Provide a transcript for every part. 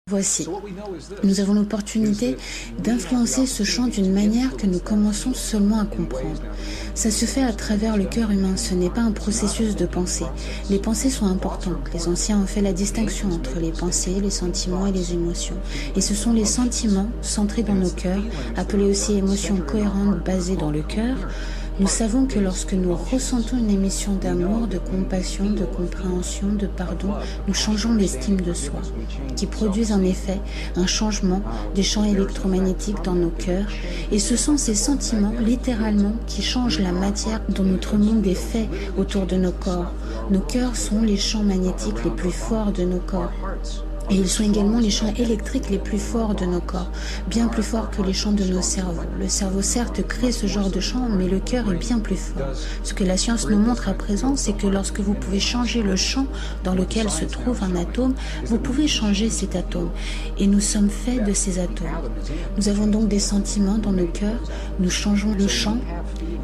Voici, nous avons l'opportunité d'influencer ce champ d'une manière que nous commençons seulement à comprendre. Ça se fait à travers le cœur humain, ce n'est pas un processus de pensée. Les pensées sont importantes, les anciens ont fait la distinction entre les pensées, les sentiments et les émotions. Et ce sont les sentiments centrés dans nos cœurs, appelés aussi émotions cohérentes basées dans le cœur. Nous savons que lorsque nous ressentons une émotion d'amour, de compassion, de compréhension, de pardon, nous changeons l'estime de soi, qui produisent en effet un changement des champs électromagnétiques dans nos cœurs. Et ce sont ces sentiments, littéralement, qui changent la matière dont notre monde est fait autour de nos corps. Nos cœurs sont les champs magnétiques les plus forts de nos corps. Et ils sont également les champs électriques les plus forts de nos corps, bien plus forts que les champs de nos cerveaux. Le cerveau certes crée ce genre de champ, mais le cœur est bien plus fort. Ce que la science nous montre à présent, c'est que lorsque vous pouvez changer le champ dans lequel se trouve un atome, vous pouvez changer cet atome. Et nous sommes faits de ces atomes. Nous avons donc des sentiments dans nos cœurs, nous changeons le champ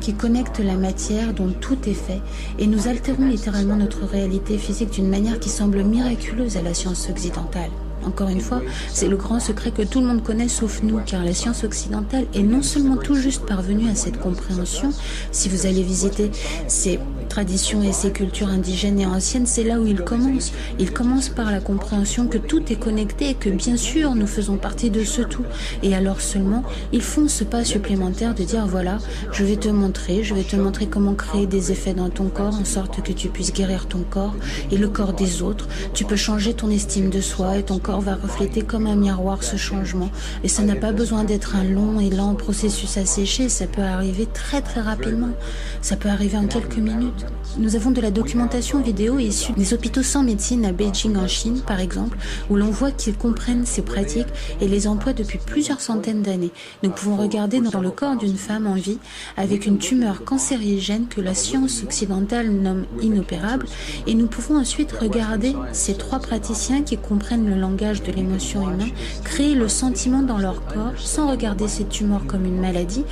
qui connecte la matière dont tout est fait, et nous altérons littéralement notre réalité physique d'une manière qui semble miraculeuse à la science occidentale. Encore une fois, c'est le grand secret que tout le monde connaît sauf nous, car la science occidentale est non seulement tout juste parvenue à cette compréhension. Si vous allez visiter ces traditions et ces cultures indigènes et anciennes, c'est là où ils commencent. Ils commencent par la compréhension que tout est connecté et que bien sûr nous faisons partie de ce tout. Et alors seulement, ils font ce pas supplémentaire de dire voilà, je vais te montrer comment créer des effets dans ton corps en sorte que tu puisses guérir ton corps et le corps des autres. Tu peux changer ton estime de soi et ton corps va refléter comme un miroir ce changement. Et ça n'a pas besoin d'être un long et lent processus à sécher, ça peut arriver très très rapidement. Ça peut arriver en quelques minutes. Nous avons de la documentation vidéo issue des hôpitaux sans médecine à Beijing en Chine, par exemple, où l'on voit qu'ils comprennent ces pratiques et les emploient depuis plusieurs centaines d'années. Nous pouvons regarder dans le corps d'une femme en vie avec une tumeur cancérigène que la science occidentale nomme inopérable, et nous pouvons ensuite regarder ces trois praticiens qui comprennent le langage de l'émotion humaine, créer le sentiment dans leur corps sans regarder cette tumeur comme une maladie.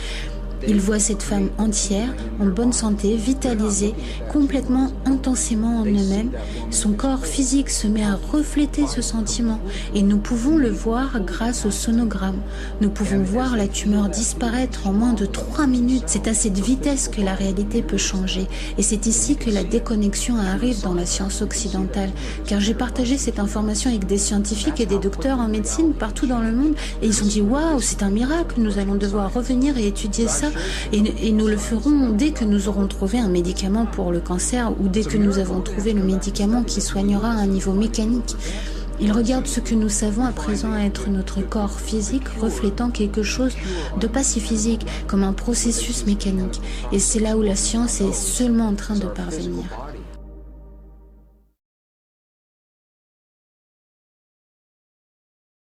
Ils voient cette femme entière, en bonne santé, vitalisée, complètement, intensément en eux-mêmes. Son corps physique se met à refléter ce sentiment et nous pouvons le voir grâce au sonogramme. Nous pouvons voir la tumeur disparaître en moins de 3 minutes. C'est à cette vitesse que la réalité peut changer et c'est ici que la déconnexion arrive dans la science occidentale. Car j'ai partagé cette information avec des scientifiques et des docteurs en médecine partout dans le monde et ils ont dit « Waouh, c'est un miracle, nous allons devoir revenir et étudier ça ». Et nous le ferons dès que nous aurons trouvé un médicament pour le cancer ou dès que nous avons trouvé le médicament qui soignera à un niveau mécanique. Ils regardent ce que nous savons à présent être notre corps physique reflétant quelque chose de pas si physique, comme un processus mécanique. Et c'est là où la science est seulement en train de parvenir.